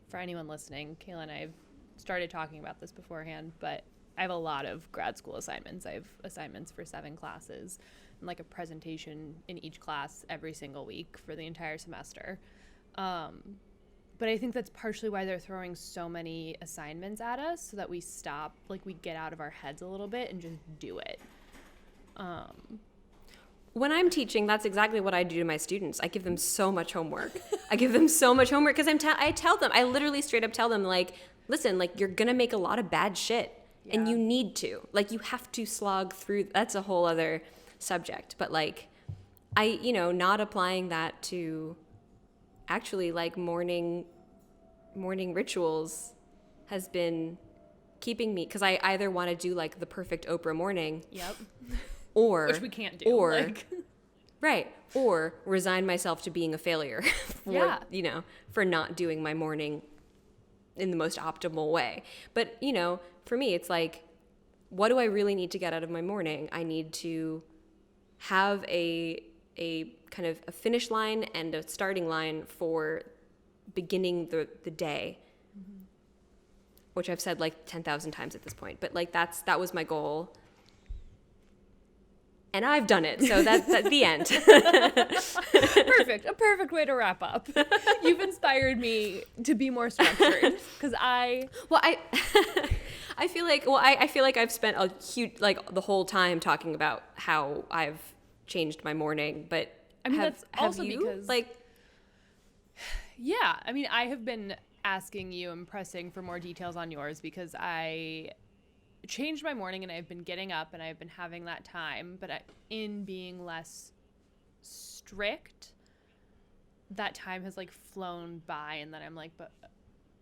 for anyone listening, Kayla and I have started talking about this beforehand, but I have a lot of grad school assignments. I have assignments for 7 classes and like a presentation in each class every single week for the entire semester. But I think that's partially why they're throwing so many assignments at us, so that we stop, like we get out of our heads a little bit and just do it. When I'm teaching, that's exactly what I do to my students. I give them so much homework. Because I tell them, I literally straight up tell them, like, listen, like, you're going to make a lot of bad shit. Yeah. And you need to. Like, you have to slog through. That's a whole other subject. But, like, not applying that to actually, like, morning rituals has been keeping me, because I either want to do, like, the perfect Oprah morning. Yep. Or which we can't do. Right. Or resign myself to being a failure for not doing my morning in the most optimal way. But, for me, it's like, what do I really need to get out of my morning? I need to have a kind of a finish line and a starting line for beginning the day, which I've said like 10,000 times at this point. But like that was my goal. And I've done it, so that's the end. Perfect. A perfect way to wrap up. You've inspired me to be more structured, because I feel like I've spent a huge, like, the whole time talking about how I've changed my morning, but I mean, that's also you? Because, like, yeah, I mean, I have been asking you and pressing for more details on yours, because I changed my morning and I've been getting up and I've been having that time, but in being less strict, that time has like flown by, and then I'm like, but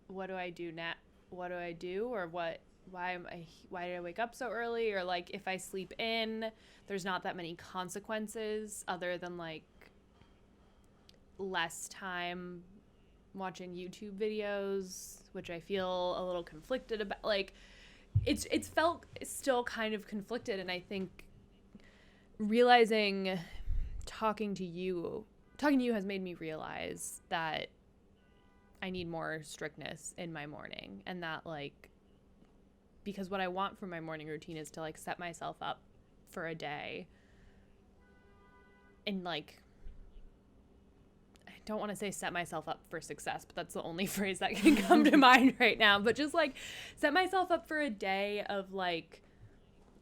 what do I do now? What do I do? Or why did I wake up so early? Or like, if I sleep in, there's not that many consequences other than like less time watching YouTube videos, which I feel a little conflicted about. Like, it's felt still kind of conflicted, and I think talking to you has made me realize that I need more strictness in my morning, and that, like, because what I want from my morning routine is to like set myself up for a day, and like, I don't want to say set myself up for success, but that's the only phrase that can come to mind right now. But just like set myself up for a day of like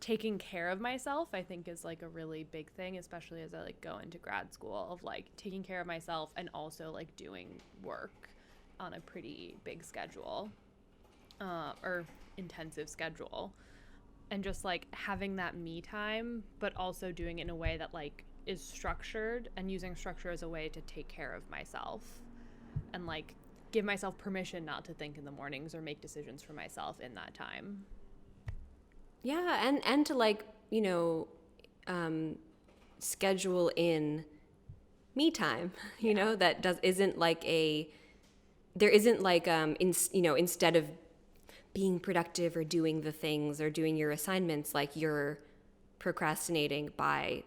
taking care of myself, I think is like a really big thing, especially as I like go into grad school, of like taking care of myself and also like doing work on a pretty big schedule, or intensive schedule, and just like having that me time, but also doing it in a way that like is structured, and using structure as a way to take care of myself and like give myself permission not to think in the mornings or make decisions for myself in that time. Yeah, and to like, schedule in me time, that isn't like there isn't like instead of being productive or doing the things or doing your assignments, like you're procrastinating by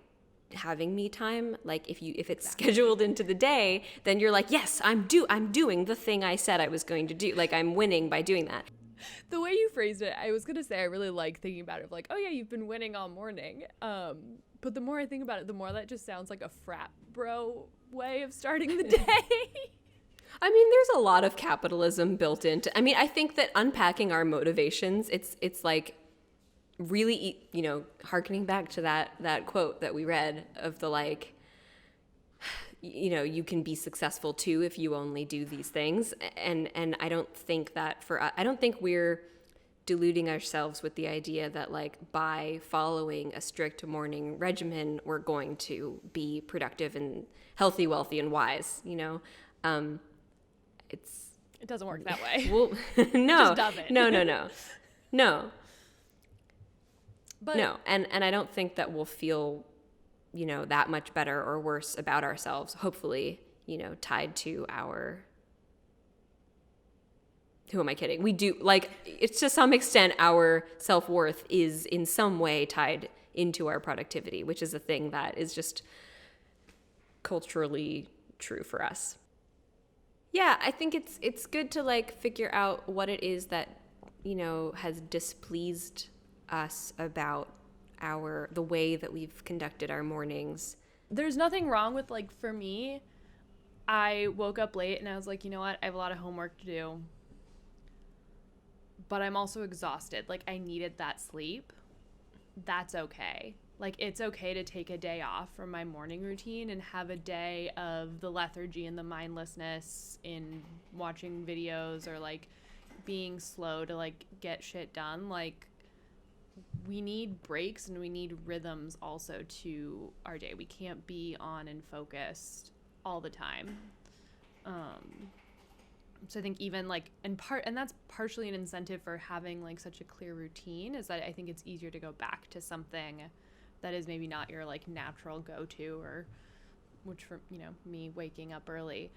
having me time. Like if it's scheduled into the day, then you're like, yes, I'm doing the thing I said I was going to do. Like, I'm winning by doing that. The way you phrased it, I was gonna say I really like thinking about it, of like, oh yeah, you've been winning all morning. But the more I think about it, the more that just sounds like a frat bro way of starting the day. I mean, there's a lot of capitalism built into. I mean, I think that unpacking our motivations, it's like really, hearkening back to that quote that we read of the like, you can be successful too if you only do these things. And I don't think that I don't think we're deluding ourselves with the idea that like by following a strict morning regimen, we're going to be productive and healthy, wealthy, and wise, It doesn't work that way. Well, no, it just doesn't. No. But no, and I don't think that we'll feel, that much better or worse about ourselves, hopefully, tied to our, who am I kidding? We do, like, it's to some extent our self-worth is in some way tied into our productivity, which is a thing that is just culturally true for us. Yeah, I think it's good to like figure out what it is that, has displeased us about the way that we've conducted our mornings. There's nothing wrong with, like, for me, I woke up late and I was like, you know what? I have a lot of homework to do. But I'm also exhausted. Like, I needed that sleep. That's okay. Like, it's okay to take a day off from my morning routine and have a day of the lethargy and the mindlessness in watching videos or, like, being slow to, like, get shit done. Like, we need breaks and we need rhythms also to our day. We can't be on and focused all the time. So I think even like and that's partially an incentive for having like such a clear routine, is that I think it's easier to go back to something that is maybe not your like natural go-to, or which for, you know, me waking up early,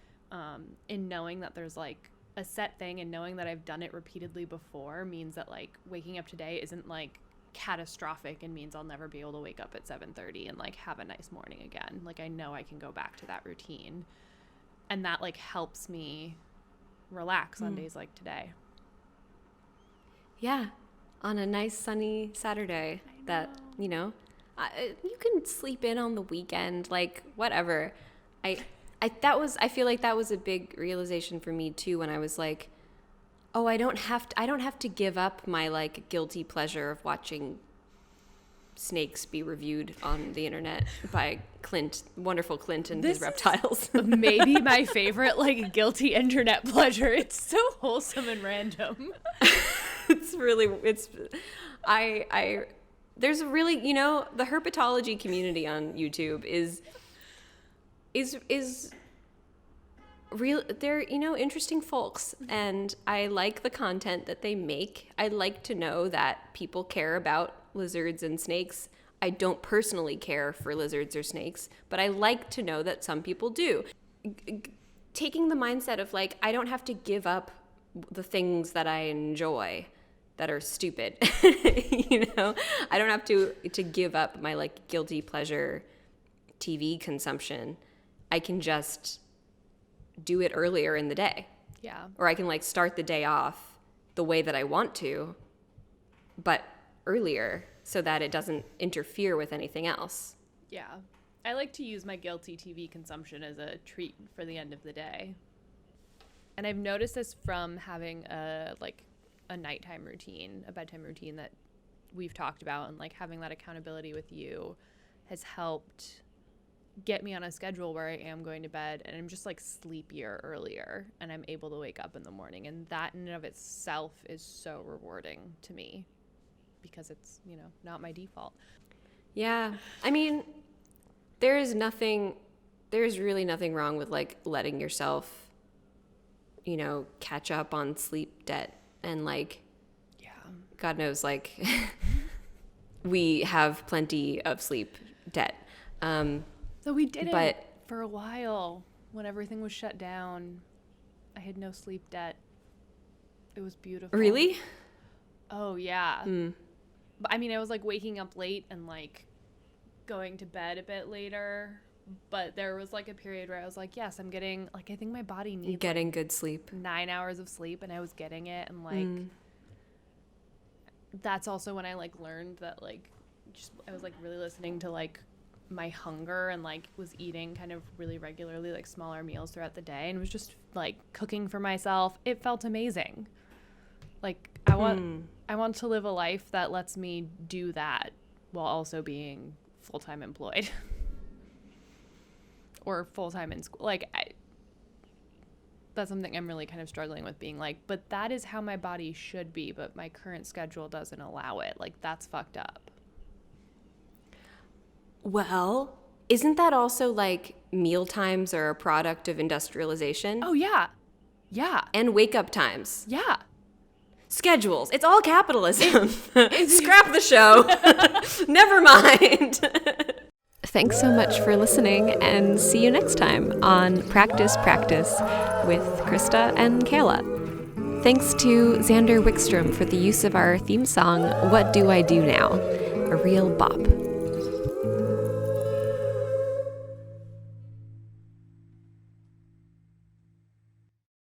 in knowing that there's like a set thing and knowing that I've done it repeatedly before means that like waking up today isn't like catastrophic and means I'll never be able to wake up at 7:30 and like have a nice morning again. Like, I know I can go back to that routine, and that like helps me relax on days like today. Yeah, on a nice sunny Saturday that, you know, you can sleep in on the weekend, like whatever. I feel like that was a big realization for me too, when I was like, oh, I don't have to give up my like guilty pleasure of watching snakes be reviewed on the internet by wonderful Clint and his reptiles. Maybe my favorite like guilty internet pleasure. It's so wholesome and random. There's a really, you know, the herpetology community on YouTube is real. They're, you know, interesting folks, and I like the content that they make. I like to know that people care about lizards and snakes. I don't personally care for lizards or snakes, but I like to know that some people do. Taking the mindset of like, I don't have to give up the things that I enjoy that are stupid. You know, I don't have to give up my like guilty pleasure TV consumption. I can just do it earlier in the day. Yeah. Or I can like start the day off the way that I want to, but earlier, so that it doesn't interfere with anything else. Yeah. I like to use my guilty TV consumption as a treat for the end of the day. And I've noticed this from having a nighttime routine, a bedtime routine that we've talked about, and like having that accountability with you has helped get me on a schedule where I am going to bed and I'm just like sleepier earlier and I'm able to wake up in the morning. And that in and of itself is so rewarding to me because it's, you know, not my default. Yeah. I mean, there's really nothing wrong with like letting yourself, you know, catch up on sleep debt. And like, yeah, God knows, like we have plenty of sleep debt. So we did it for a while when everything was shut down. I had no sleep debt. It was beautiful. Really? Oh, yeah. But I mean, I was like waking up late and like going to bed a bit later. But there was like a period where I was like, yes, I'm getting, like, I think my body needs getting good sleep. 9 hours of sleep, and I was getting it. And like, that's also when I like learned that like, I was like really listening to like my hunger and like was eating kind of really regularly, like smaller meals throughout the day, and was just like cooking for myself. It felt amazing. Like I want to live a life that lets me do that while also being full-time employed or full-time in school. Like that's something I'm really kind of struggling with, being like, but that is how my body should be, but my current schedule doesn't allow it. Like that's fucked up. Well, isn't that also like meal times are a product of industrialization? Oh, yeah. Yeah. And wake up times. Yeah. Schedules. It's all capitalism. Scrap the show. Never mind. Thanks so much for listening, and see you next time on Practice with Krista and Kayla. Thanks to Xander Wickstrom for the use of our theme song, What Do I Do Now? A real bop.